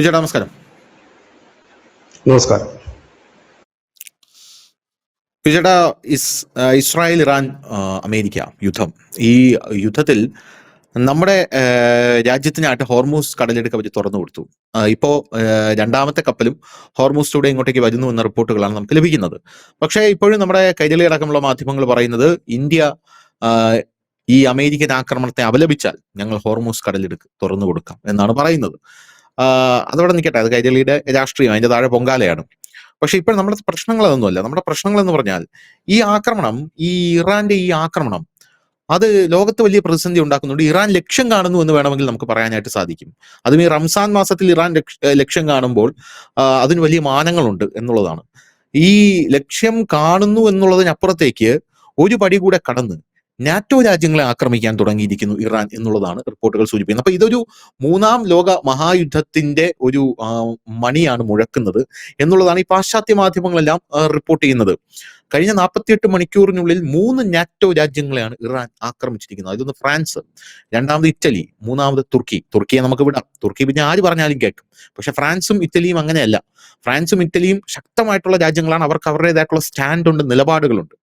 ചേട്ടാ നമസ്കാരം. നമസ്കാരം. ചേട്ടാ, ഇസ്രായേൽ, ഇറാൻ, അമേരിക്ക യുദ്ധം. ഈ യുദ്ധത്തിൽ നമ്മുടെ രാജ്യത്തിനായിട്ട് ഹോർമൂസ് കടലിടുക്ക് അവർ തുറന്നു കൊടുത്തു. ഇപ്പോ രണ്ടാമത്തെ കപ്പലും ഹോർമൂസിലൂടെ ഇങ്ങോട്ടേക്ക് വരുന്നു എന്ന റിപ്പോർട്ടുകളാണ് നമുക്ക് ലഭിക്കുന്നത്. പക്ഷേ ഇപ്പോഴും നമ്മുടെ കൈരളി അടക്കമുള്ള മാധ്യമങ്ങൾ പറയുന്നത് ഇന്ത്യ ആ, ഈ അമേരിക്കൻ ആക്രമണത്തെ അപലപിച്ചാൽ ഞങ്ങൾ ഹോർമൂസ് കടലിടുക്ക് തുറന്നു കൊടുക്കാം എന്നാണ് പറയുന്നത്. അതവിടെ നിൽക്കട്ടെ, അത് കൈരളിയുടെ രാഷ്ട്രീയം, അതിന്റെ താഴെ പൊങ്കാലയാണ്. പക്ഷെ ഇപ്പോൾ നമ്മുടെ പ്രശ്നങ്ങൾ അതൊന്നുമല്ല. നമ്മുടെ പ്രശ്നങ്ങൾ എന്ന് പറഞ്ഞാൽ ഈ ആക്രമണം, ഈ ഇറാന്റെ ഈ ആക്രമണം അത് ലോകത്ത് വലിയ പ്രതിസന്ധി ഉണ്ടാക്കുന്നുണ്ട്. ഇറാൻ ലക്ഷ്യം കാണുന്നു എന്ന് വേണമെങ്കിൽ നമുക്ക് പറയാനായിട്ട് സാധിക്കും. അതും ഈ റംസാൻ മാസത്തിൽ ഇറാൻ ലക്ഷ്യം കാണുമ്പോൾ അതിന് വലിയ മാനങ്ങളുണ്ട് എന്നുള്ളതാണ്. ഈ ലക്ഷ്യം കാണുന്നു എന്നുള്ളതിനപ്പുറത്തേക്ക് ഒരു പടി കൂടെ കടന്ന് നാറ്റോ രാജ്യങ്ങളെ ആക്രമിക്കാൻ തുടങ്ങിയിരിക്കുന്നു ഇറാൻ എന്നുള്ളതാണ് റിപ്പോർട്ടുകൾ സൂചിപ്പിക്കുന്നത്. അപ്പൊ ഇതൊരു മൂന്നാം ലോക മഹായുദ്ധത്തിന്റെ ഒരു മണിയാണ് മുഴക്കുന്നത് എന്നുള്ളതാണ് ഈ പാശ്ചാത്യ മാധ്യമങ്ങളെല്ലാം റിപ്പോർട്ട് ചെയ്യുന്നത്. കഴിഞ്ഞ 48 മണിക്കൂറിനുള്ളിൽ 3 നാറ്റോ രാജ്യങ്ങളെയാണ് ഇറാൻ ആക്രമിച്ചിരിക്കുന്നത്. ഇതൊന്ന് ഫ്രാൻസ്, രണ്ടാമത് ഇറ്റലി, മൂന്നാമത് തുർക്കി. തുർക്കിയെ നമുക്ക് വിടാം, തുർക്കി പിന്നെ ആര് പറഞ്ഞാലും കേൾക്കും. പക്ഷെ ഫ്രാൻസും ഇറ്റലിയും അങ്ങനെയല്ല. ഫ്രാൻസും ഇറ്റലിയും ശക്തമായിട്ടുള്ള രാജ്യങ്ങളാണ്. അവർക്ക് അവരുടേതായിട്ടുള്ള സ്റ്റാൻഡ് ഉണ്ട്, നിലപാടുകളുണ്ട്.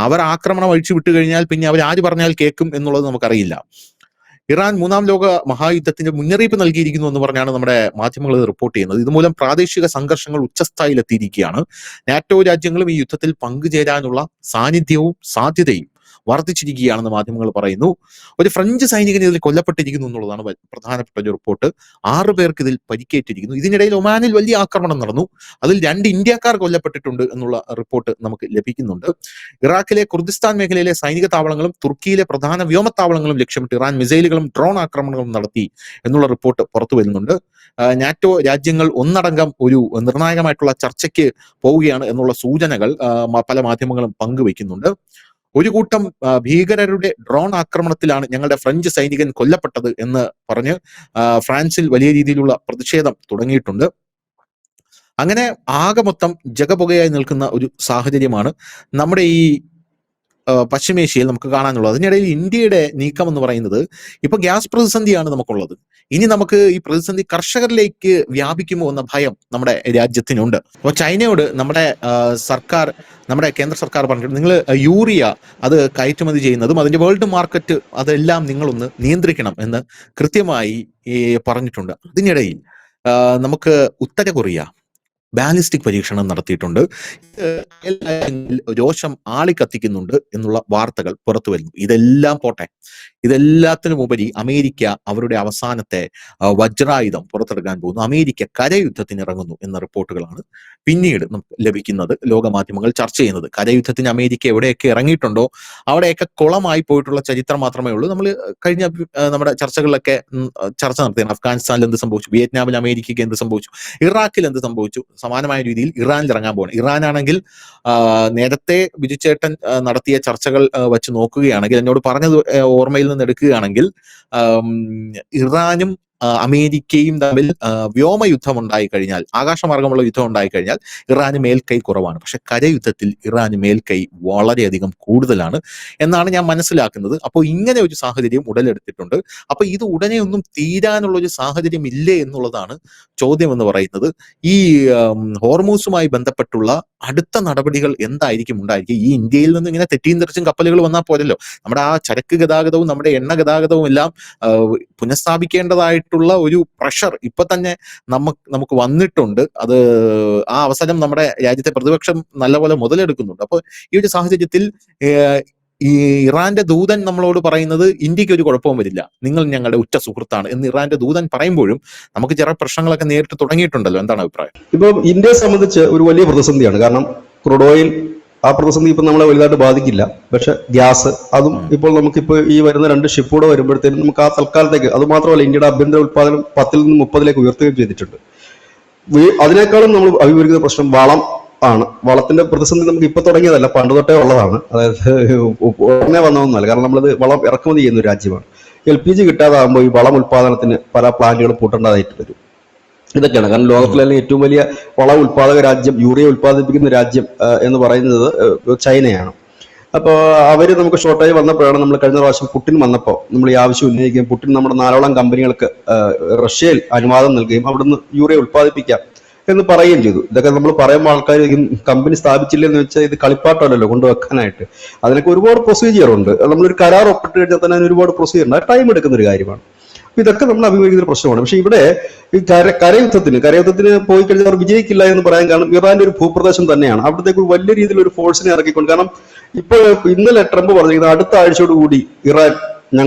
അവർ ആക്രമണം അഴിച്ചു വിട്ടു കഴിഞ്ഞാൽ പിന്നെ അവർ ആര് പറഞ്ഞാൽ കേൾക്കും എന്നുള്ളത് നമുക്കറിയില്ല. ഇറാൻ മൂന്നാം ലോക മഹായുദ്ധത്തിന്റെ മുന്നറിയിപ്പ് നൽകിയിരിക്കുന്നു എന്ന് പറഞ്ഞാണ് നമ്മുടെ മാധ്യമങ്ങൾ റിപ്പോർട്ട് ചെയ്യുന്നത്. ഇതുമൂലം പ്രാദേശിക സംഘർഷങ്ങൾ ഉച്ചസ്ഥായിലെത്തിയിരിക്കുകയാണ്. നാറ്റോ രാജ്യങ്ങളും ഈ യുദ്ധത്തിൽ പങ്കുചേരാനുള്ള സാന്നിധ്യവും സാധ്യതയും വർദ്ധിച്ചിരിക്കുകയാണെന്ന് മാധ്യമങ്ങൾ പറയുന്നു. ഒരു ഫ്രഞ്ച് സൈനികൻ ഇതിൽ കൊല്ലപ്പെട്ടിരിക്കുന്നു എന്നുള്ളതാണ് പ്രധാനപ്പെട്ട ഒരു റിപ്പോർട്ട്. 6 പേർക്ക് ഇതിൽ പരിക്കേറ്റിരിക്കുന്നു. ഇതിനിടയിൽ ഒമാനിൽ വലിയ ആക്രമണം നടന്നു. അതിൽ 2 ഇന്ത്യക്കാർ കൊല്ലപ്പെട്ടിട്ടുണ്ട് എന്നുള്ള റിപ്പോർട്ട് നമുക്ക് ലഭിക്കുന്നുണ്ട്. ഇറാഖിലെ കുർദിസ്ഥാൻ മേഖലയിലെ സൈനിക താവളങ്ങളും തുർക്കിയിലെ പ്രധാന വ്യോമത്താവളങ്ങളും ലക്ഷ്യമിട്ട് ഇറാൻ മിസൈലുകളും ഡ്രോൺ ആക്രമണങ്ങളും നടത്തി എന്നുള്ള റിപ്പോർട്ട് പുറത്തു വരുന്നുണ്ട്. നാറ്റോ രാജ്യങ്ങൾ ഒന്നടങ്കം ഒരു നിർണായകമായിട്ടുള്ള ചർച്ചയ്ക്ക് പോവുകയാണ് എന്നുള്ള സൂചനകൾ പല മാധ്യമങ്ങളും പങ്കുവയ്ക്കുന്നുണ്ട്. ഒരു കൂട്ടം ഭീകരരുടെ ഡ്രോൺ ആക്രമണത്തിലാണ് ഞങ്ങളുടെ ഫ്രഞ്ച് സൈനികൻ കൊല്ലപ്പെട്ടത് എന്ന് പറഞ്ഞ് ഫ്രാൻസിൽ വലിയ രീതിയിലുള്ള പ്രതിഷേധം തുടങ്ങിയിട്ടുണ്ട്. അങ്ങനെ ആകെ മൊത്തം ജഗപുകയായി നിൽക്കുന്ന ഒരു സാഹചര്യമാണ് നമ്മുടെ ഈ പശ്ചിമേഷ്യയിൽ നമുക്ക് കാണാനുള്ളത്. അതിനിടയിൽ ഇന്ത്യയുടെ നീക്കം എന്ന് പറയുന്നത്, ഇപ്പൊ ഗ്യാസ് പ്രതിസന്ധിയാണ് നമുക്കുള്ളത്. ഇനി നമുക്ക് ഈ പ്രതിസന്ധി കർഷകരിലേക്ക് വ്യാപിക്കുമോ എന്ന ഭയം നമ്മുടെ രാജ്യത്തിനുണ്ട്. അപ്പോൾ ചൈനയോട് നമ്മുടെ കേന്ദ്ര സർക്കാർ പറഞ്ഞിട്ടുണ്ട്, നിങ്ങൾ യൂറിയ അത് കയറ്റുമതി ചെയ്യുന്നതും അതിന്റെ വേൾഡ് മാർക്കറ്റ് അതെല്ലാം നിങ്ങളൊന്ന് നിയന്ത്രിക്കണം എന്ന് കൃത്യമായി പറഞ്ഞിട്ടുണ്ട്. അതിനിടയിൽ നമുക്ക് ഉത്തര കൊറിയ ബാലിസ്റ്റിക് പരീക്ഷണം നടത്തിയിട്ടുണ്ട്. രോഷം ആളിക്കത്തിക്കുന്നുണ്ട് എന്നുള്ള വാർത്തകൾ പുറത്തു വരുന്നു. ഇതെല്ലാം പോട്ടെ, ഇതെല്ലാത്തിനുമുപരി അമേരിക്ക അവരുടെ അവസാനത്തെ വജ്രായുധം പുറത്തെടുക്കാൻ പോകുന്നു. അമേരിക്ക കരയുദ്ധത്തിന് ഇറങ്ങുന്നു എന്ന റിപ്പോർട്ടുകളാണ് പിന്നീട് നമുക്ക് ലഭിക്കുന്നത്. ലോകമാധ്യമങ്ങൾ ചർച്ച ചെയ്യുന്നത് കരയുദ്ധത്തിന് അമേരിക്ക എവിടെയൊക്കെ ഇറങ്ങിയിട്ടുണ്ടോ അവിടെയൊക്കെ കുളമായി പോയിട്ടുള്ള ചരിത്രം മാത്രമേ ഉള്ളൂ. നമ്മൾ കഴിഞ്ഞ നമ്മുടെ ചർച്ചകളിലൊക്കെ ചർച്ച നടത്തിയാണ്. അഫ്ഗാനിസ്ഥാനിൽ എന്ത് സംഭവിച്ചു, വിയറ്റ്നാമിൽ അമേരിക്കയ്ക്ക് എന്ത് സംഭവിച്ചു, ഇറാഖിൽ എന്ത് സംഭവിച്ചു. സമാനമായ രീതിയിൽ ഇറാനിൽ ഇറങ്ങാൻ പോകണം. ഇറാനാണെങ്കിൽ നേരത്തെ ബിജുചേട്ടൻ നടത്തിയ ചർച്ചകൾ വെച്ച് നോക്കുകയാണെങ്കിൽ, എന്നോട് പറഞ്ഞത് ഓർമ്മയിൽ നിന്ന് എടുക്കുകയാണെങ്കിൽ, ഇറാനും അമേരിക്കയും തമ്മിൽ വ്യോമയുദ്ധം ഉണ്ടായി കഴിഞ്ഞാൽ, ആകാശമാർഗമുള്ള യുദ്ധം ഉണ്ടായി കഴിഞ്ഞാൽ ഇറാന് മേൽക്കൈ കുറവാണ്. പക്ഷെ കരയുദ്ധത്തിൽ ഇറാന് മേൽക്കൈ വളരെയധികം കൂടുതലാണ് എന്നാണ് ഞാൻ മനസ്സിലാക്കുന്നത്. അപ്പോൾ ഇങ്ങനെ ഒരു സാഹചര്യം ഉടലെടുത്തിട്ടുണ്ട്. അപ്പൊ ഇത് ഉടനെ ഒന്നും തീരാനുള്ള ഒരു സാഹചര്യം ഇല്ലേ എന്നുള്ളതാണ് ചോദ്യം എന്ന് പറയുന്നത്. ഈ ഹോർമൂസുമായി ബന്ധപ്പെട്ടുള്ള അടുത്ത നടപടികൾ എന്തായിരിക്കും ഉണ്ടായിരിക്കും? ഈ ഇന്ത്യയിൽ നിന്ന് ഇങ്ങനെ തെറ്റിയും തെറിച്ചും കപ്പലുകൾ വന്നാൽ പോരല്ലോ. നമ്മുടെ ആ ചരക്ക് ഗതാഗതവും നമ്മുടെ എണ്ണ ഗതാഗതവും എല്ലാം പുനഃസ്ഥാപിക്കേണ്ടതായിട്ടുള്ള ഒരു പ്രഷർ ഇപ്പൊ തന്നെ നമുക്ക് വന്നിട്ടുണ്ട്. അത് ആ അവസരം നമ്മുടെ രാജ്യത്തെ പ്രതിപക്ഷം നല്ലപോലെ മുതലെടുക്കുന്നുണ്ട്. അപ്പോൾ ഈ ഒരു സാഹചര്യത്തിൽ ഈ ഇറാന്റെ ദൂതൻ നമ്മളോട് പറയുന്നത് ഇന്ത്യക്ക് ഒരു കുഴപ്പവും വരില്ല, നിങ്ങൾ ഞങ്ങളുടെ ഉറ്റ സുഹൃത്താണ് എന്ന് ഇറാന്റെ ദൂതൻ പറയുമ്പോഴും നമുക്ക് ചില പ്രശ്നങ്ങളൊക്കെ നേരിട്ട് തുടങ്ങിയിട്ടുണ്ടല്ലോ. എന്താണ് അഭിപ്രായം? ഇപ്പൊ ഇന്ത്യയെ സംബന്ധിച്ച് ഒരു വലിയ പ്രതിസന്ധിയാണ്. കാരണം ക്രൂഡ് ഓയിൽ, ആ പ്രതിസന്ധി ഇപ്പൊ നമ്മളെ വലുതായിട്ട് ബാധിക്കില്ല. പക്ഷെ ഗ്യാസ്, അതും ഇപ്പോൾ നമുക്കിപ്പോ ഈ വരുന്ന 2 ഷിപ്പ് കൂടെ വരുമ്പോഴത്തേനും നമുക്ക് ആ തൽക്കാലത്തേക്ക്, അത് മാത്രമല്ല ഇന്ത്യയുടെ ആഭ്യന്തര ഉത്പാദനം 10ൽ നിന്ന് 30ലേക്ക് ഉയർത്തുകയും ചെയ്തിട്ടുണ്ട്. അതിനേക്കാളും നമ്മൾ അഭിമുഖീകരിക്കുന്ന പ്രശ്നം വളം ആണ്. വളത്തിന്റെ പ്രതിസന്ധി നമുക്ക് ഇപ്പൊ തുടങ്ങിയതല്ല, പണ്ട് തൊട്ടേ ഉള്ളതാണ്. അതായത് ഉടനെ വന്നതൊന്നുമല്ല. കാരണം നമ്മളത് വളം ഇറക്കുമതി ചെയ്യുന്ന ഒരു രാജ്യമാണ്. LPG കിട്ടാതാകുമ്പോൾ ഈ വളം ഉത്പാദനത്തിന് പല പ്ലാന്റുകളും പൂട്ടേണ്ടതായിട്ട് വരും. ഇതൊക്കെയാണ് കാരണം ലോകത്തിലെ ഏറ്റവും വലിയ വളം ഉത്പാദക രാജ്യം, യൂറിയ ഉത്പാദിപ്പിക്കുന്ന രാജ്യം എന്ന് പറയുന്നത് ചൈനയാണ്. അപ്പോൾ അവർ നമുക്ക് ഷോർട്ടായി വന്നപ്പോഴാണ് നമ്മൾ കഴിഞ്ഞ പ്രാവശ്യം പുടിൻ വന്നപ്പോൾ നമ്മൾ ഈ ആവശ്യം ഉന്നയിക്കുകയും പുടിൻ നമ്മുടെ 4ഓളം കമ്പനികൾക്ക് റഷ്യയിൽ അനുവാദം നൽകുകയും അവിടുന്ന് യൂറിയ ഉൽപ്പാദിപ്പിക്കാം എന്ന് പറയുകയും ചെയ്തു. ഇതൊക്കെ നമ്മൾ പറയുമ്പോൾ ആൾക്കാർ കമ്പനി സ്ഥാപിച്ചില്ലെന്ന് വെച്ചാൽ ഇത് കളിപ്പാട്ടമല്ലല്ലോ കൊണ്ടുവെക്കാനായിട്ട്. അതിനൊക്കെ ഒരുപാട് പ്രൊസീജിയർ ഉണ്ട്. നമ്മളൊരു കരാർ ഒപ്പിട്ട് കഴിഞ്ഞാൽ തന്നെ അതിന് ഒരുപാട് പ്രൊസീജിയർ ഉണ്ട്. ടൈം എടുക്കുന്ന ഒരു കാര്യമാണ്. ഇതൊക്കെ നമ്മൾ അഭിമുഖീകരിക്കുന്ന പ്രശ്നമാണ്. പക്ഷെ ഇവിടെ ഈ കരയുദ്ധത്തിന് പോയി കഴിഞ്ഞാൽ അവർ വിജയിക്കില്ല എന്ന് പറയാൻ കാരണം ഇറാന്റെ ഒരു ഭൂപ്രദേശം തന്നെയാണ്. അവിടത്തേക്ക് വലിയ രീതിയിൽ ഒരു ഫോഴ്സിനെ ഇറക്കിക്കൊണ്ട്, കാരണം ഇപ്പോൾ ഇന്നലെ ട്രംപ് പറഞ്ഞിരിക്കുന്നത് അടുത്ത ആഴ്ചയോടുകൂടി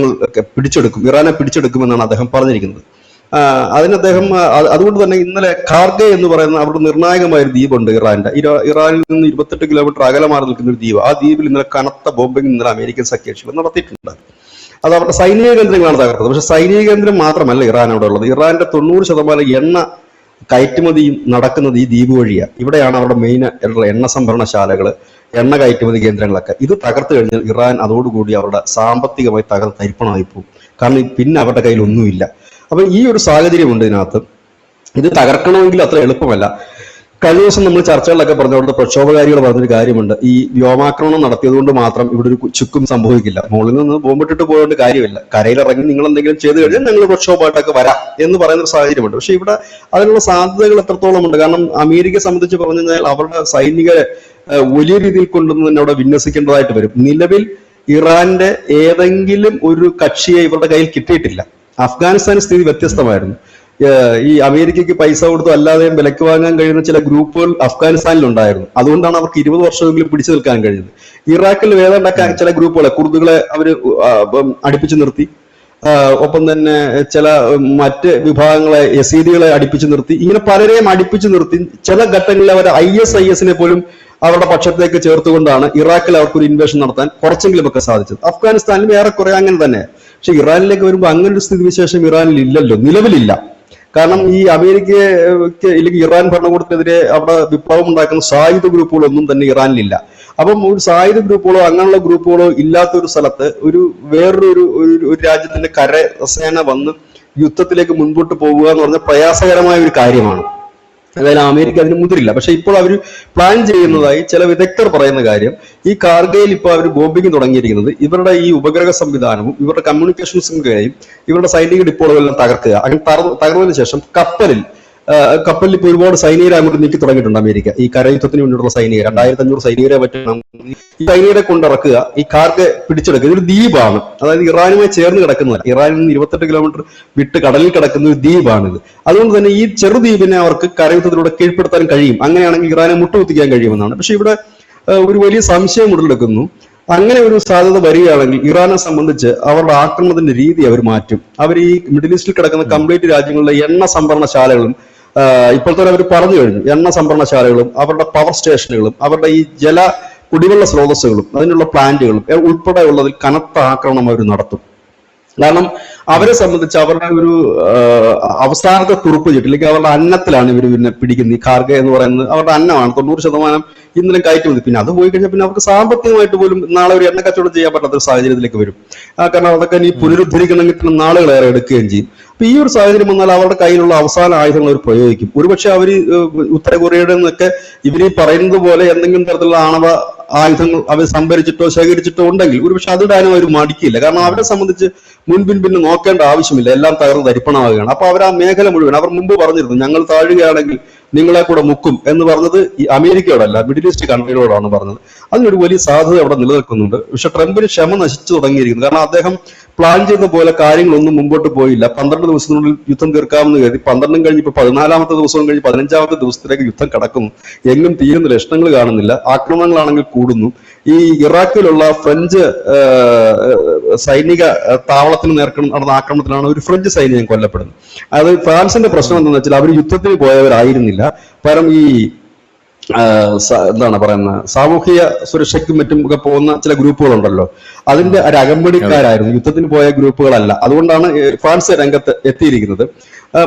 ഇറാനെ പിടിച്ചെടുക്കുമെന്നാണ് അദ്ദേഹം പറഞ്ഞിരിക്കുന്നത്. അതിന് അദ്ദേഹം അതുകൊണ്ട് തന്നെ ഇന്നലെ കാർഗെ എന്ന് പറയുന്ന അവിടെ നിർണായകമായ ഒരു ദ്വീപുണ്ട് ഇറാനിൽ നിന്ന് 28 കിലോമീറ്റർ അകലെ മാറി നിൽക്കുന്ന ഒരു ദ്വീപ്. ആ ദ്വീപിൽ ഇന്നലെ കനത്ത ബോംബിംഗ് ഇന്നലെ അമേരിക്കൻ സഖ്യകക്ഷികൾ നടത്തിയിട്ടുണ്ട്. അത് അവരുടെ സൈനിക കേന്ദ്രങ്ങളാണ് തകർത്തത്. പക്ഷെ സൈനിക കേന്ദ്രം മാത്രമല്ല ഇറാൻ അവിടെ ഉള്ളത്. ഇറാന്റെ 90% എണ്ണ കയറ്റുമതിയും നടക്കുന്നത് ഈ ദ്വീപ് വഴിയാണ്. ഇവിടെയാണ് അവരുടെ മെയിൻ എണ്ണ സംഭരണശാലകൾ, എണ്ണ കയറ്റുമതി കേന്ദ്രങ്ങളൊക്കെ. ഇത് തകർത്തു കഴിഞ്ഞാൽ ഇറാൻ അതോടുകൂടി അവരുടെ സാമ്പത്തികമായി തരിപ്പണമായി പോകും. കാരണം പിന്നെ അവരുടെ കയ്യിൽ ഒന്നുമില്ല. അപ്പൊ ഈ ഒരു സാഹചര്യമുണ്ട് ഇതിനകത്ത്. ഇത് തകർക്കണമെങ്കിൽ അത്ര എളുപ്പമല്ല. കഴിഞ്ഞ ദിവസം നമ്മൾ ചർച്ചകളിലൊക്കെ പറഞ്ഞ അവിടുത്തെ പ്രക്ഷോഭകാരികൾ പറഞ്ഞൊരു കാര്യമുണ്ട്. ഈ വ്യോമാക്രമണം നടത്തിയതുകൊണ്ട് മാത്രം ഇവിടെ ഒരു ചുക്കും സംഭവിക്കില്ല. മുകളിൽ നിന്ന് ബോംബിട്ടിട്ട് പോയതുകൊണ്ട് കാര്യമില്ല. കരയിലിറങ്ങി നിങ്ങൾ എന്തെങ്കിലും ചെയ്തു കഴിഞ്ഞാൽ ഞങ്ങൾ പ്രക്ഷോഭമായിട്ടൊക്കെ വരാം എന്ന് പറയുന്ന ഒരു സാഹചര്യമുണ്ട്. പക്ഷെ ഇവിടെ അതിനുള്ള സാധ്യതകൾ എത്രത്തോളം ഉണ്ട്? കാരണം അമേരിക്കയെ സംബന്ധിച്ച് പറഞ്ഞു കഴിഞ്ഞാൽ അവരുടെ സൈനികരെ വലിയ രീതിയിൽ കൊണ്ടുവന്ന് തന്നെ അവിടെ വിന്യസിക്കേണ്ടതായിട്ട് വരും. നിലവിൽ ഇറാന്റെ ഏതെങ്കിലും ഒരു കക്ഷിയെ ഇവരുടെ കയ്യിൽ കിട്ടിയിട്ടില്ല. അഫ്ഗാനിസ്ഥാൻ സ്ഥിതി വ്യത്യസ്തമായിരുന്നു. ഈ അമേരിക്കയ്ക്ക് പൈസ കൊടുത്തു അല്ലാതെയും വിലക്ക് വാങ്ങാൻ കഴിയുന്ന ചില ഗ്രൂപ്പുകൾ അഫ്ഗാനിസ്ഥാനിലുണ്ടായിരുന്നു. അതുകൊണ്ടാണ് അവർക്ക് 20 വർഷമെങ്കിലും പിടിച്ചു നിൽക്കാൻ കഴിഞ്ഞത്. ഇറാഖിൽ വേദമുണ്ടാക്കാൻ ചില ഗ്രൂപ്പുകളെ കുർദുകളെ അവർ അടുപ്പിച്ചു നിർത്തി. ഒപ്പം തന്നെ ചില മറ്റ് വിഭാഗങ്ങളെ യസീദികളെ അടുപ്പിച്ചു നിർത്തി. ഇങ്ങനെ പലരെയും അടുപ്പിച്ചു നിർത്തി ചില ഘട്ടങ്ങളിൽ അവർ ISIS പോലും അവരുടെ പക്ഷത്തേക്ക് ചേർത്തുകൊണ്ടാണ് ഇറാഖിൽ അവർക്കൊരു ഇൻവേഷൻ നടത്താൻ കുറച്ചെങ്കിലും ഒക്കെ സാധിച്ചത്. അഫ്ഗാനിസ്ഥാനിലും ഏറെക്കുറെ അങ്ങനെ തന്നെ. പക്ഷെ ഇറാനിലേക്ക് വരുമ്പോൾ അങ്ങനെ ഒരു സ്ഥിതിവിശേഷം ഇറാനിൽ ഇല്ലല്ലോ, നിലവിലില്ല. കാരണം ഈ അമേരിക്കയ്ക്ക് അല്ലെങ്കിൽ ഇറാൻ ഭരണകൂടത്തിനെതിരെ അവിടെ വിപ്ലവം ഉണ്ടാക്കുന്ന സായുധ ഗ്രൂപ്പുകളൊന്നും തന്നെ ഇറാനിലില്ല. അപ്പം ഒരു സായുധ ഗ്രൂപ്പുകളോ അങ്ങനെയുള്ള ഗ്രൂപ്പുകളോ ഇല്ലാത്ത ഒരു സ്ഥലത്ത് വേറൊരു രാജ്യത്തിന്റെ കരസേന വന്ന് യുദ്ധത്തിലേക്ക് മുൻപോട്ട് പോകുക എന്ന് പറഞ്ഞാൽ പ്രയാസകരമായ ഒരു കാര്യമാണ്. അതായത് അമേരിക്ക അതിന് മുതിരില്ല. പക്ഷെ ഇപ്പോൾ അവർ പ്ലാൻ ചെയ്യുന്നതായി ചില വിദഗ്ധർ പറയുന്ന കാര്യം, ഈ കാർഗയിൽ ഇപ്പോൾ അവർ ബോംബിംഗ് തുടങ്ങിയിരിക്കുന്നത് ഇവരുടെ ഈ ഉപഗ്രഹ സംവിധാനവും ഇവരുടെ കമ്മ്യൂണിക്കേഷൻ ശൃംഖലയും ഇവരുടെ സൈനിക ഡിപ്പോളുകളെല്ലാം തകർക്കുക. അങ്ങനെ തകർന്നതിന് ശേഷം കപ്പലിൽ ഇപ്പോൾ ഒരുപാട് സൈനികരെ അങ്ങോട്ട് നീക്കി തുടങ്ങിയിട്ടുണ്ട് അമേരിക്ക. ഈ കരയുദ്ധത്തിന് വേണ്ടിയിട്ടുള്ള സൈനികർ 2500 സൈനികരെ പറ്റും ഈ സൈനികരെ കൊണ്ടിറക്കുക, ഈ കാർഗെ പിടിച്ചെടുക്കുക. ഇതൊരു ദ്വീപാണ്, അതായത് ഇറാനുമായി ചേർന്ന് കിടക്കുന്നതല്ല. ഇറാനിൽ നിന്ന് 28 കിലോമീറ്റർ വിട്ട് കടലിൽ കിടക്കുന്ന ഒരു ദ്വീപാണിത്. അതുകൊണ്ട് തന്നെ ഈ ചെറുദ്വീപിനെ അവർക്ക് കരയുദ്ധത്തിലൂടെ കീഴ്പ്പെടുത്താൻ കഴിയും. അങ്ങനെയാണെങ്കിൽ ഇറാനെ മുട്ടുകുത്തിക്കാൻ കഴിയുമെന്നാണ്. പക്ഷെ ഇവിടെ ഒരു വലിയ സംശയം ഉടലെടുക്കുന്നു. അങ്ങനെ ഒരു സാധ്യത വരികയാണെങ്കിൽ ഇറാനെ സംബന്ധിച്ച് അവരുടെ ആക്രമണത്തിന്റെ രീതി അവർ മാറ്റും. അവർ ഈ മിഡിൽ ഈസ്റ്റിൽ കിടക്കുന്ന കംപ്ലീറ്റ് രാജ്യങ്ങളിലെ എണ്ണ സംഭരണശാലകളും ഇപ്പോൾ തന്നെ അവർ പറഞ്ഞു കഴിഞ്ഞു. എണ്ണ സംഭരണശാലകളും അവരുടെ പവർ സ്റ്റേഷനുകളും അവരുടെ ഈ കുടിവെള്ള സ്രോതസ്സുകളും അതിനുള്ള പ്ലാന്റുകളും ഉൾപ്പെടെയുള്ളതിൽ കനത്ത ആക്രമണം അവർ നടത്തും. കാരണം അവരെ സംബന്ധിച്ച് അവരുടെ ഒരു അവസാനത്തെ തുറുപ്പ് ചീട്ട് അല്ലെങ്കിൽ അവരുടെ അന്നത്തിലാണ് ഇവർ പിന്നെ പിടിക്കുന്നത്. ഈ കാർഗ എന്ന് പറയുന്നത് അവരുടെ അന്നമാണ്. 90% ഇന്നലെ കയറ്റുമതി. പിന്നെ അത് പോയി കഴിഞ്ഞാൽ പിന്നെ അവർക്ക് സാമ്പത്തികമായിട്ട് പോലും നാളെ ഒരു എണ്ണ കച്ചവടം ചെയ്യാൻ പറ്റാത്ത സാഹചര്യത്തിലേക്ക് വരും. കാരണം അതൊക്കെ ഇനി പുനരുദ്ധരിക്കണമെങ്കിൽ നാളുകളേറെ എടുക്കുകയും ചെയ്യും. അപ്പൊ ഈ ഒരു സാഹചര്യം വന്നാൽ അവരുടെ കയ്യിലുള്ള അവസാന ആയുധങ്ങൾ അവർ പ്രയോഗിക്കും. ഒരുപക്ഷെ അവർ ഉത്തര കൊറിയയുടെ നിന്നൊക്കെ ഇവർ പറയുന്നത് പോലെ എന്തെങ്കിലും തരത്തിലുള്ള ആണവ ആയുധങ്ങൾ അവർ സംഭരിച്ചിട്ടോ ശേഖരിച്ചിട്ടോ ഉണ്ടെങ്കിൽ ഒരുപക്ഷെ അതിടാനും അവർ മടിക്കില്ല. കാരണം അവരെ സംബന്ധിച്ച് മുൻപിൻ പിന്നെ നോക്കേണ്ട ആവശ്യമില്ല, എല്ലാം തകർന്ന് തരിപ്പണമാവുകയാണ്. അപ്പൊ അവർ ആ മേഖല മുഴുവൻ അവർ മുമ്പ് പറഞ്ഞിരുന്നു, ഞങ്ങൾ താഴുകയാണെങ്കിൽ നിങ്ങളെ കൂടെ മുക്കും എന്ന് പറഞ്ഞത് ഈ അമേരിക്കയോടല്ല, മിഡിൽ ഈസ്റ്റ് കൺട്രികളോടാണ് പറഞ്ഞത്. അതിനൊരു വലിയ സാധ്യത അവിടെ നിലനിൽക്കുന്നുണ്ട്. പക്ഷെ ട്രംപിന് ക്ഷമ നശിച്ചു തുടങ്ങിയിരിക്കുന്നു. കാരണം അദ്ദേഹം പ്ലാൻ ചെയ്ത പോലെ കാര്യങ്ങളൊന്നും മുമ്പോട്ട് പോയില്ല. 12 ദിവസത്തിനുള്ളിൽ യുദ്ധം തീർക്കാമെന്ന് കരുതി 12 കഴിഞ്ഞ് ഇപ്പൊ 14ാമത്തെ ദിവസവും കഴിഞ്ഞ് 15ാമത്തെ ദിവസത്തിലേക്ക് യുദ്ധം കടക്കുന്നു. എങ്ങും തീരുന്ന ലക്ഷണങ്ങൾ കാണുന്നില്ല. ആക്രമണങ്ങളാണെങ്കിൽ കൂടുന്നു. ഈ ഇറാഖിലുള്ള ഫ്രഞ്ച് സൈനിക താവളത്തിന് നേർക്കണം നടന്ന ആക്രമണത്തിലാണ് ഒരു ഫ്രഞ്ച് സൈനികൻ കൊല്ലപ്പെടുന്നത്. അത് ഫ്രാൻസിന്റെ പ്രശ്നം എന്താണെന്ന് വെച്ചാൽ അവർ യുദ്ധത്തിന് പോയവരായിരുന്നില്ല, പകരം ഈ എന്താണ് പറയുന്നത്, സാമൂഹിക സുരക്ഷയ്ക്കും മറ്റും ഒക്കെ പോകുന്ന ചില ഗ്രൂപ്പുകളുണ്ടല്ലോ, അതിന്റെ ഒരു അകമ്പടിക്കാരായിരുന്നു, യുദ്ധത്തിന് പോയ ഗ്രൂപ്പുകളല്ല. അതുകൊണ്ടാണ് ഫ്രാൻസ് രംഗത്ത് എത്തിയിരിക്കുന്നത്.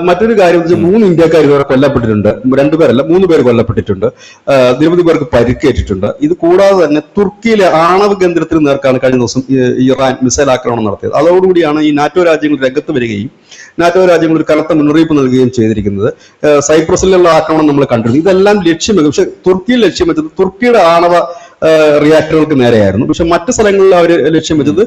മറ്റൊരു കാര്യം വെച്ചാൽ 3 ഇന്ത്യക്കാർ ഇതുവരെ കൊല്ലപ്പെട്ടിട്ടുണ്ട്. 2 പേരല്ല 3 പേര് കൊല്ലപ്പെട്ടിട്ടുണ്ട്. നിരവധി പേർക്ക് പരിക്കേറ്റിട്ടുണ്ട്. ഇത് കൂടാതെ തന്നെ തുർക്കിയിലെ ആണവ കേന്ദ്രത്തിന് നേർക്കാണ് കഴിഞ്ഞ ദിവസം ഇറാൻ മിസൈൽ ആക്രമണം നടത്തിയത്. അതോടുകൂടിയാണ് ഈ നാറ്റോ രാജ്യങ്ങൾ രംഗത്ത് വരികയും നാറ്റോ രാജ്യങ്ങൾ ഒരു കനത്ത മുന്നറിയിപ്പ് നൽകുകയും ചെയ്തിരിക്കുന്നത്. സൈപ്രസിലുള്ള ആക്രമണം നമ്മൾ കണ്ടിരുന്നു. ഇതെല്ലാം ലക്ഷ്യം വെക്കും. പക്ഷെ തുർക്കിയിൽ ലക്ഷ്യം വെച്ചത് തുർക്കിയുടെ ആണവ റിയാക്ടറുകൾക്ക് നേരെയായിരുന്നു. പക്ഷെ മറ്റു സ്ഥലങ്ങളിൽ അവർ ലക്ഷ്യം വെച്ചത്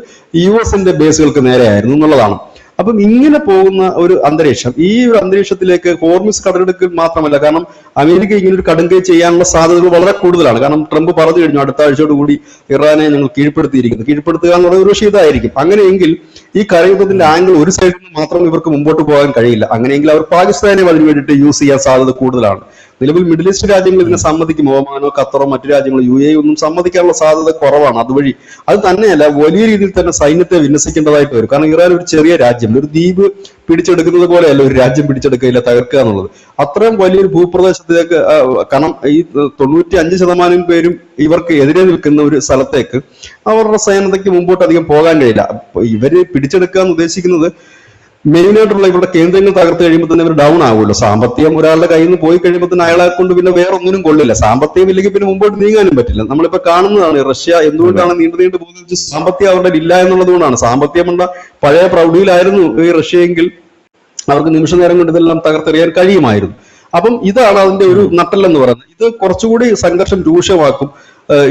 US ബേസുകൾക്ക് നേരെയായിരുന്നു എന്നുള്ളതാണ്. അപ്പം ഇങ്ങനെ പോകുന്ന ഒരു അന്തരീക്ഷം, ഈ ഒരു അന്തരീക്ഷത്തിലേക്ക് ഹോർമുസ് കടലെടുക്കൽ മാത്രമല്ല, കാരണം അമേരിക്ക ഇങ്ങനെ ഒരു കടുങ്കൈ ചെയ്യാനുള്ള സാധ്യതകൾ വളരെ കൂടുതലാണ്. കാരണം ട്രംപ് പറഞ്ഞു കഴിഞ്ഞു അടുത്ത ആഴ്ചയോടുകൂടി ഇറാനെ ഞങ്ങൾ കീഴ്പ്പെടുത്തിയിരിക്കുന്നു. കീഴ്പ്പെടുത്തുക എന്നുള്ള ഒരു വിഷയം ഇതായിരിക്കും. അങ്ങനെയെങ്കിൽ ഈ കരയുദ്ധത്തിന്റെ ആംഗിൾ ഒരു സൈഡിൽ നിന്ന് മാത്രം ഇവർക്ക് മുമ്പോട്ട് പോകാൻ കഴിയില്ല. അങ്ങനെയെങ്കിൽ അവർ പാകിസ്ഥാനെ അതിന് വേണ്ടിയിട്ട് യൂസ് ചെയ്യാൻ സാധ്യത കൂടുതലാണ്. നിലവിൽ മിഡിൽ ഈസ്റ്റ് രാജ്യങ്ങൾ ഇതിനെ സമ്മതിക്കും. ഒമാനോ ഖത്തറോ മറ്റു രാജ്യങ്ങളോ UAE ഒന്നും സമ്മതിക്കാനുള്ള സാധ്യത കുറവാണ്. അതുവഴി അത് തന്നെയല്ല, വലിയ രീതിയിൽ തന്നെ സൈന്യത്തെ വിന്യസിക്കേണ്ടതായിട്ട് വരും. കാരണം ഇറാൻ ഒരു ചെറിയ രാജ്യം, ഒരു ദ്വീപ് പിടിച്ചെടുക്കുന്നത് പോലെയല്ല ഒരു രാജ്യം പിടിച്ചെടുക്കുകയില്ല, തകർക്കുക എന്നുള്ളത്. അത്രയും വലിയൊരു ഭൂപ്രദേശത്തേക്ക്, കാരണം ഈ 95% പേരും ഇവർക്ക് എതിരെ നിൽക്കുന്ന ഒരു സ്ഥലത്തേക്ക് അവരുടെ സൈന്യതയ്ക്ക് മുമ്പോട്ട് അധികം പോകാൻ കഴിയില്ല. ഇവര് പിടിച്ചെടുക്കുക എന്ന് ഉദ്ദേശിക്കുന്നത് മെയിനായിട്ടുള്ള ഇവരുടെ കേന്ദ്രങ്ങൾ തകർത്ത് കഴിയുമ്പോൾ തന്നെ ഇവർ ഡൗൺ ആകുമല്ലോ. സാമ്പത്തികം ഒരാളുടെ കയ്യിൽ നിന്ന് പോയി കഴിയുമ്പോൾ തന്നെ അയാളെ കൊണ്ട് പിന്നെ വേറെ ഒന്നിനും കൊള്ളില്ല. സാമ്പത്തികം ഇല്ലെങ്കിൽ പിന്നെ മുമ്പോട്ട് നീങ്ങാനും പറ്റില്ല. നമ്മളിപ്പോ കാണുന്നതാണ് റഷ്യ എന്തുകൊണ്ടാണ് നീണ്ടു പോകുന്നത്. സാമ്പത്തികം അവരുടെ ഇല്ല എന്നുള്ളത് കൊണ്ടാണ്. സാമ്പത്തികമുള്ള പഴയ പ്രൗഢിയിലായിരുന്നു ഈ റഷ്യയെങ്കിൽ അവർക്ക് നിമിഷ നേരം കൊണ്ട് ഇതെല്ലാം തകർത്തെറിയാൻ കഴിയുമായിരുന്നു. അപ്പം ഇതാണ് അതിന്റെ ഒരു നട്ടെല്ലെന്ന് പറയുന്നത്. ഇത് കുറച്ചുകൂടി സംഘർഷം രൂക്ഷമാക്കും.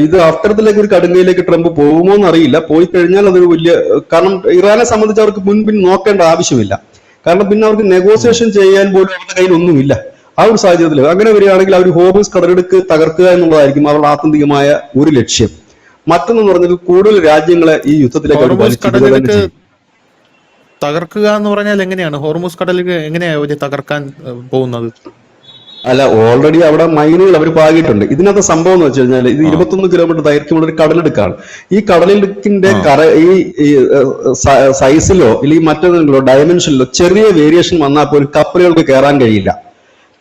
ഇത് അത്തരത്തിലേക്ക് ഒരു കടുങ്കയിലേക്ക് ട്രംപ് പോകുമോ എന്നറിയില്ല. പോയി കഴിഞ്ഞാൽ അതൊരു വലിയ, കാരണം ഇറാനെ സംബന്ധിച്ച് അവർക്ക് മുൻപിൻ നോക്കേണ്ട ആവശ്യമില്ല. കാരണം പിന്നെ അവർക്ക് നെഗോസിയേഷൻ ചെയ്യാൻ പോലും അവരുടെ കയ്യിൽ ഒന്നുമില്ല. ആ ഒരു സാഹചര്യത്തിൽ അങ്ങനെ വരികയാണെങ്കിൽ അവർ ഹോർമുസ് കടലെടുക്ക് തകർക്കുക എന്നുള്ളതായിരിക്കും അവരുടെ ആത്യന്തികമായ ഒരു ലക്ഷ്യം. മറ്റൊന്ന് പറഞ്ഞാൽ കൂടുതൽ രാജ്യങ്ങളെ ഈ യുദ്ധത്തിലേക്ക് തകർക്കുക എന്ന് പറഞ്ഞാൽ എങ്ങനെയാണ് ഹോർമുസ് കടലിൽ എങ്ങനെയാണ് തകർക്കാൻ പോകുന്നത്? അല്ല, ഓൾറെഡി അവിടെ മൈനുകൾ അവർ പാകിയിട്ടുണ്ട്. ഇതിനകത്ത് സംഭവം എന്ന് വെച്ച് കഴിഞ്ഞാൽ ഇത് 21 കിലോമീറ്റർ ദൈർഘ്യമുള്ള ഒരു കടലെടുക്കാണ്. ഈ കടലെടുക്കിന്റെ ഈ സൈസിലോ അല്ലെങ്കിൽ മറ്റേതെങ്കിലോ ഡയമെൻഷനിലോ ചെറിയ വേരിയേഷൻ വന്നാൽ പോലും കപ്പലുകൾക്ക് കയറാൻ കഴിയില്ല.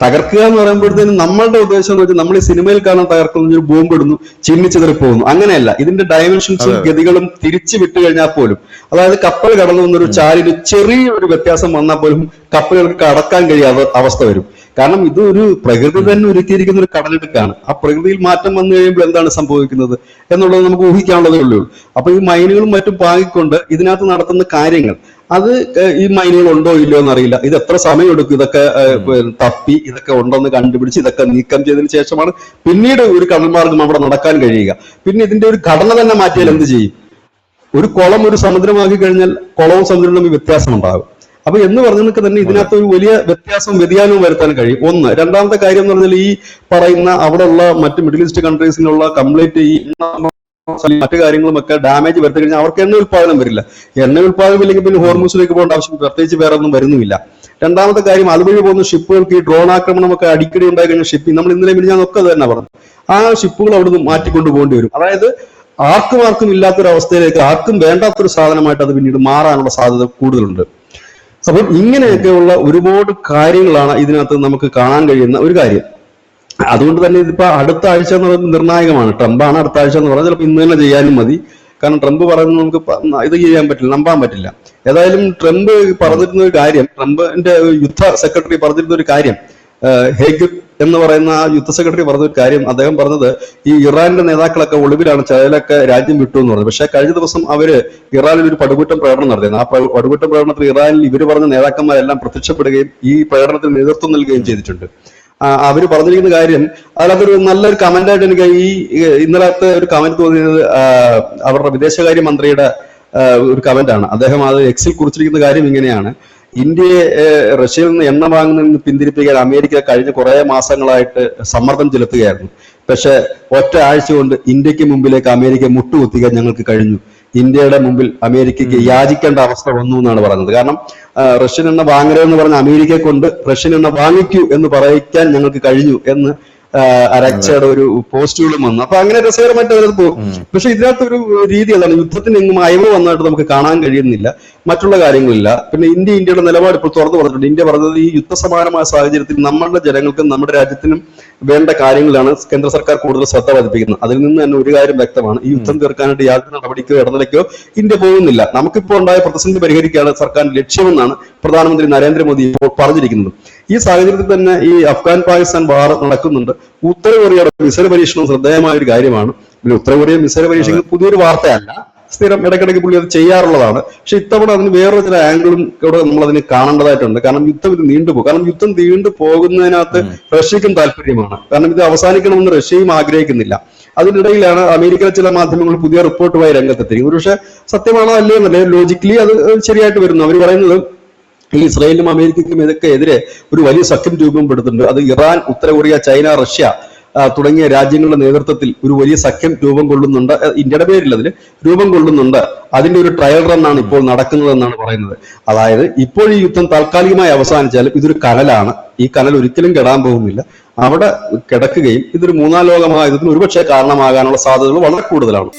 തകർക്കുക എന്ന് പറയുമ്പോഴത്തേനും നമ്മളുടെ ഉദ്ദേശം എന്ന് വെച്ചാൽ നമ്മൾ ഈ സിനിമയിൽ കാണാൻ തകർക്കുന്ന ഒരു ബോംബ് ഇടുന്നു, ചിന്നിച്ചിതറി പോകുന്നു, അങ്ങനെയല്ല. ഇതിന്റെ ഡയമെൻഷൻസും ഗതികളും തിരിച്ചു വിട്ടു കഴിഞ്ഞാൽ പോലും, അതായത് കപ്പൽ കടന്നു വന്നൊരു ചാലിന് ചെറിയൊരു വ്യത്യാസം വന്നാൽ പോലും കപ്പലുകൾക്ക് കടക്കാൻ കഴിയാത്ത അവസ്ഥ വരും. കാരണം ഇത് ഒരു പ്രകൃതി തന്നെ ഒരുക്കിയിരിക്കുന്ന ഒരു കടലെടുക്കാണ്. ആ പ്രകൃതിയിൽ മാറ്റം വന്നു കഴിയുമ്പോൾ എന്താണ് സംഭവിക്കുന്നത് എന്നുള്ളത് നമുക്ക് ഊഹിക്കാനുള്ളതേ ഉള്ളൂ. അപ്പൊ ഈ മൈനുകളും മറ്റും പാകിക്കൊണ്ട് ഇതിനകത്ത് നടത്തുന്ന കാര്യങ്ങൾ, അത് ഈ മൈനുകൾ ഉണ്ടോ ഇല്ലയോ എന്നറിയില്ല. ഇത് എത്ര സമയം എടുക്കും ഇതൊക്കെ തപ്പി ഇതൊക്കെ ഉണ്ടെന്ന് കണ്ടുപിടിച്ച് ഇതൊക്കെ നീക്കം ചെയ്തതിനു ശേഷമാണ് പിന്നീട് ഒരു കടൽമാർഗം അവിടെ നടക്കാൻ കഴിയുക. പിന്നെ ഇതിന്റെ ഒരു ഘടന തന്നെ മാറ്റിയാൽ എന്ത് ചെയ്യും? ഒരു കുളം ഒരു സമുദ്രമാക്കി കഴിഞ്ഞാൽ കുളവും സമുദ്രവും തമ്മിൽ വ്യത്യാസം ഉണ്ടാകും. അപ്പൊ എന്ന് പറഞ്ഞതൊക്കെ തന്നെ ഇതിനകത്ത് ഒരു വലിയ വ്യത്യാസവും വരുത്താൻ കഴിയും. ഒന്ന്. രണ്ടാമത്തെ കാര്യം എന്ന് പറഞ്ഞാൽ ഈ പറയുന്ന അവിടെയുള്ള മറ്റ് മിഡിൽ ഈസ്റ്റ് കൺട്രീസിലുള്ള കംപ്ലീറ്റ് ഈ മറ്റു കാര്യങ്ങളുമൊക്കെ ഡാമേജ് വരുത്തി കഴിഞ്ഞാൽ അവർക്ക് എണ്ണ ഉത്പാദനം വരില്ല. എണ്ണ ഉത്പാദനം ഇല്ലെങ്കിൽ പിന്നെ ഹോർമുസിലേക്ക് പോകേണ്ട ആവശ്യം പ്രത്യേകിച്ച് വേറെ ഒന്നും വരുന്നുമില്ല. രണ്ടാമത്തെ കാര്യം, അതുവഴി പോകുന്ന ഷിപ്പുകൾക്ക് ഈ ഡ്രോൺ ആക്രമണമൊക്കെ അടിക്കടി ഉണ്ടായി കഴിഞ്ഞാൽ ഷിപ്പിംഗ്, നമ്മൾ ഇന്നലെ മിനിഞ്ഞാന്നൊക്കെ തന്നെ പറഞ്ഞു, ആ ഷിപ്പുകൾ അവിടുന്ന് മാറ്റിക്കൊണ്ടു പോകേണ്ടി വരും. അതായത് ആർക്കും ഇല്ലാത്തൊരവസ്ഥയിലേക്ക്, ആർക്കും വേണ്ടാത്തൊരു സാധനമായിട്ട് അത് പിന്നീട് മാറാനുള്ള സാധ്യത കൂടുതലുണ്ട്. അപ്പം ഇങ്ങനെയൊക്കെയുള്ള ഒരുപാട് കാര്യങ്ങളാണ് ഇതിനകത്ത് നമുക്ക് കാണാൻ കഴിയുന്ന ഒരു കാര്യം. അതുകൊണ്ട് തന്നെ ഇതിപ്പോ അടുത്ത ആഴ്ച എന്ന് പറയുന്നത് നിർണായകമാണ്. ട്രംപാണ് അടുത്ത ആഴ്ച എന്ന് പറഞ്ഞാൽ ചിലപ്പോൾ ഇന്ന് തന്നെ ചെയ്യാനും മതി. കാരണം ട്രംപ് പറയുന്നത് നമുക്ക് ഇത് ചെയ്യാൻ പറ്റില്ല, നമ്പാൻ പറ്റില്ല. ഏതായാലും ട്രംപ് പറഞ്ഞിരുന്ന ഒരു കാര്യം, ട്രംപിന്റെ യുദ്ധ സെക്രട്ടറി പറഞ്ഞിരുന്ന ഒരു കാര്യം, ഹേഗ് എന്ന് പറയുന്ന ആ യുദ്ധ സെക്രട്ടറി പറഞ്ഞ ഒരു കാര്യം, അദ്ദേഹം പറഞ്ഞത് ഈ ഇറാന്റെ നേതാക്കളൊക്കെ ഒളിവിലാണ്, ചിലരൊക്കെ രാജ്യം വിട്ടു എന്ന് പറഞ്ഞു. പക്ഷെ കഴിഞ്ഞ ദിവസം അവര് ഇറാനിൽ ഒരു പടുകൂറ്റം പ്രകടനം നടത്തിയിരുന്നു. ആ പടുകൂറ്റം പ്രകടനത്തിൽ ഇറാനിൽ ഇവർ പറഞ്ഞ നേതാക്കന്മാരെല്ലാം പ്രത്യക്ഷപ്പെടുകയും ഈ പ്രകടനത്തിന് നേതൃത്വം നൽകുകയും ചെയ്തിട്ടുണ്ട്. അവര് പറഞ്ഞിരിക്കുന്ന കാര്യം, അതിലൊരു നല്ലൊരു കമന്റായിട്ട് എനിക്ക് ഈ ഇന്നലത്തെ ഒരു കമന്റ് തോന്നിയത് അവരുടെ വിദേശകാര്യ മന്ത്രിയുടെ ഒരു കമന്റാണ്. അദ്ദേഹം അത് എക്സിൽ കുറിച്ചിരിക്കുന്ന കാര്യം ഇങ്ങനെയാണ്: ഇന്ത്യയെ റഷ്യയിൽ നിന്ന് എണ്ണ വാങ്ങുന്നതിൽ നിന്ന് പിന്തിരിപ്പിക്കാൻ അമേരിക്ക കഴിഞ്ഞ കുറെ മാസങ്ങളായിട്ട് സമ്മർദ്ദം ചെലുത്തുകയായിരുന്നു. പക്ഷെ ഒറ്റ ആഴ്ച കൊണ്ട് ഇന്ത്യക്ക് മുമ്പിലേക്ക് അമേരിക്ക മുട്ടുകുത്തിക്കാൻ ഞങ്ങൾക്ക് കഴിഞ്ഞു. ഇന്ത്യയുടെ മുമ്പിൽ അമേരിക്കയ്ക്ക് യാചിക്കേണ്ട അവസ്ഥ വന്നു എന്നാണ് പറയുന്നത്. കാരണം റഷ്യൻ എണ്ണ വാങ്ങരുതെന്ന് പറഞ്ഞ അമേരിക്കയെ കൊണ്ട് റഷ്യൻ എണ്ണ വാങ്ങിക്കൂ എന്ന് പറയിക്കാൻ ഞങ്ങൾക്ക് കഴിഞ്ഞു എന്ന് അരച്ചയുടെ ഒരു പോസ്റ്റുകളും വന്നു. അപ്പൊ അങ്ങനെ രസകരമായിട്ട് അതിനകത്ത് പോകും. പക്ഷെ ഇതിനകത്ത് ഒരു രീതി അതാണ്, യുദ്ധത്തിന് എങ്ങും അയവ് വന്നതായിട്ട് നമുക്ക് കാണാൻ കഴിയുന്നില്ല, മറ്റുള്ള കാര്യങ്ങളില്ല. പിന്നെ ഇന്ത്യയുടെ നിലപാട് ഇപ്പോൾ തുറന്നു പറഞ്ഞിട്ടുണ്ട്. ഇന്ത്യ പറഞ്ഞത് ഈ യുദ്ധസമാനമായ സാഹചര്യത്തിൽ നമ്മളുടെ ജനങ്ങൾക്കും നമ്മുടെ രാജ്യത്തിനും വേണ്ട കാര്യങ്ങളിലാണ് കേന്ദ്ര സർക്കാർ കൂടുതൽ ശ്രദ്ധ പതിപ്പിക്കുന്നത്. അതിൽ നിന്ന് തന്നെ ഒരു കാര്യം വ്യക്തമാണ്, ഈ യുദ്ധം തീർക്കാനായിട്ട് യാതൊരു നടപടിക്കോ ഇടനിലയ്ക്കോ ഇന്ത്യ പോകുന്നില്ല. നമുക്കിപ്പോൾ ഉണ്ടായ പ്രതിസന്ധി പരിഹരിക്കുകയാണ് സർക്കാരിന്റെ ലക്ഷ്യമെന്നാണ് പ്രധാനമന്ത്രി നരേന്ദ്രമോദി ഇപ്പോൾ പറഞ്ഞിരിക്കുന്നത്. ഈ സാഹചര്യത്തിൽ തന്നെ ഈ അഫ്ഗാൻ പാകിസ്ഥാൻ വാർ നടക്കുന്നുണ്ട്. ഉത്തര കൊറിയയുടെ മിസൈൽ പരീക്ഷണം ശ്രദ്ധേയമായ ഒരു കാര്യമാണ്. പിന്നെ ഉത്തര കൊറിയ മിസൈൽ പരീക്ഷിക്കുന്നത് പുതിയൊരു വാർത്തയല്ല, സ്ഥിരം ഇടയ്ക്കിടയ്ക്ക് പുള്ളി അത് ചെയ്യാറുള്ളതാണ്. പക്ഷെ ഇത്തവണ അതിന് വേറൊരു ചില ആംഗിളും ഇവിടെ നമ്മൾ അതിന് കാണേണ്ടതായിട്ടുണ്ട്. കാരണം യുദ്ധം ഇത് നീണ്ടുപോകും. കാരണം യുദ്ധം നീണ്ടുപോകുന്നതിനകത്ത് റഷ്യക്കും താല്പര്യമാണ്. കാരണം ഇത് അവസാനിക്കണമെന്ന് റഷ്യയും ആഗ്രഹിക്കുന്നില്ല. അതിനിടയിലാണ് അമേരിക്കയിലെ ചില മാധ്യമങ്ങൾ പുതിയ റിപ്പോർട്ടുമായി രംഗത്തെത്തിയിരിക്കുന്നത്. പക്ഷെ സത്യമാണോ അല്ലയോ എന്നല്ലേ, ലോജിക്കലി അത് ശരിയായിട്ട് വരുന്നു. അവർ പറയുന്നത് ഈ ഇസ്രായേലിനും അമേരിക്കയ്ക്കും ഇതൊക്കെ എതിരെ ഒരു വലിയ സഖ്യം രൂപപ്പെടുത്തുന്നുണ്ട്. അത് ഇറാൻ, ഉത്തര കൊറിയ, ചൈന, റഷ്യ തുടങ്ങിയ രാജ്യങ്ങളുടെ നേതൃത്വത്തിൽ ഒരു വലിയ സഖ്യം രൂപം കൊള്ളുന്നുണ്ട്. ഇന്ത്യയുടെ പേരിൽ അതിൽ രൂപം കൊള്ളുന്നുണ്ട്. അതിന്റെ ഒരു ട്രയൽ റൺ ആണ് ഇപ്പോൾ നടക്കുന്നതെന്നാണ് പറയുന്നത്. അതായത് ഇപ്പോൾ ഈ യുദ്ധം താൽക്കാലികമായി അവസാനിച്ചാലും ഇതൊരു കനലാണ്. ഈ കനൽ ഒരിക്കലും കെടാൻ പോകുന്നില്ല. അവിടെ കിടക്കുകയും ഇതൊരു മൂന്നാം ലോക മഹായുദ്ധത്തിന് ഒരുപക്ഷെ കാരണമാകാനുള്ള സാധ്യതകൾ വളരെ കൂടുതലാണ്.